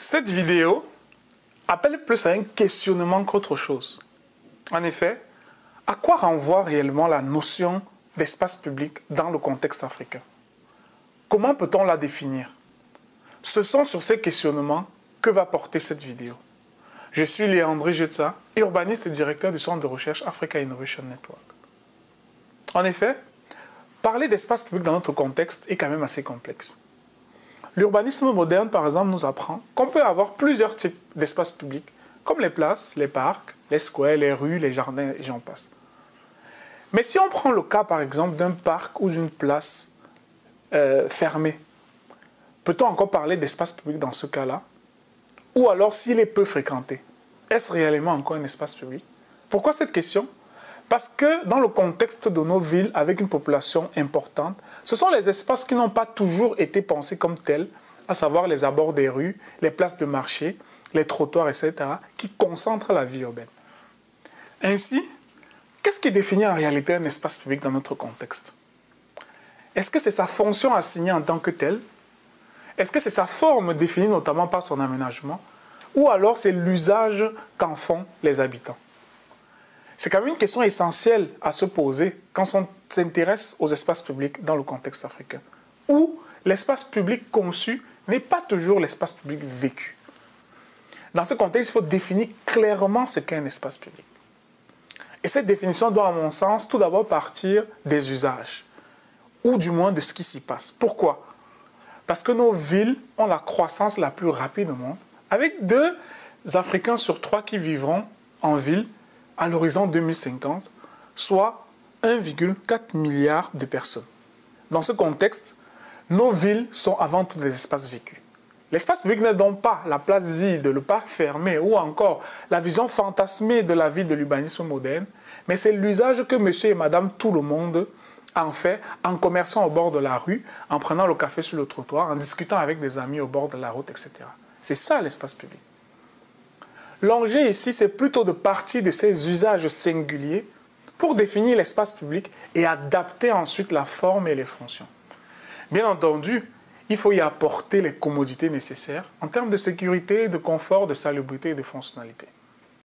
Cette vidéo appelle plus à un questionnement qu'autre chose. En effet, à quoi renvoie réellement la notion d'espace public dans le contexte africain? Comment peut-on la définir? Ce sont sur ces questionnements que va porter cette vidéo. Je suis Léandri Jetsa, urbaniste et directeur du centre de recherche Africa Innovation Network. En effet, parler d'espace public dans notre contexte est quand même assez complexe. L'urbanisme moderne, par exemple, nous apprend qu'on peut avoir plusieurs types d'espaces publics, comme les places, les parcs, les squares, les rues, les jardins, et j'en passe. Mais si on prend le cas, par exemple, d'un parc ou d'une place fermée, peut-on encore parler d'espace public dans ce cas-là? Ou alors, s'il est peu fréquenté, est-ce réellement encore un espace public? Pourquoi cette question? Parce que dans le contexte de nos villes, avec une population importante, ce sont les espaces qui n'ont pas toujours été pensés comme tels, à savoir les abords des rues, les places de marché, les trottoirs, etc., qui concentrent la vie urbaine. Ainsi, qu'est-ce qui définit en réalité un espace public dans notre contexte? Est-ce que c'est sa fonction assignée en tant que telle? Est-ce que c'est sa forme définie notamment par son aménagement? Ou alors c'est l'usage qu'en font les habitants? C'est quand même une question essentielle à se poser quand on s'intéresse aux espaces publics dans le contexte africain, où l'espace public conçu n'est pas toujours l'espace public vécu. Dans ce contexte, il faut définir clairement ce qu'est un espace public. Et cette définition doit, à mon sens, tout d'abord partir des usages, ou du moins de ce qui s'y passe. Pourquoi? Parce que nos villes ont la croissance la plus rapide au monde, avec 2 Africains sur 3 qui vivront en ville à l'horizon 2050, soit 1,4 milliard de personnes. Dans ce contexte, nos villes sont avant tout des espaces vécus. L'espace public n'est donc pas la place vide, le parc fermé ou encore la vision fantasmée de la vie de l'urbanisme moderne, mais c'est l'usage que monsieur et madame tout le monde en fait en commerçant au bord de la rue, en prenant le café sur le trottoir, en discutant avec des amis au bord de la route, etc. C'est ça l'espace public. L'enjeu ici, c'est plutôt de partir de ces usages singuliers pour définir l'espace public et adapter ensuite la forme et les fonctions. Bien entendu, il faut y apporter les commodités nécessaires en termes de sécurité, de confort, de salubrité et de fonctionnalité.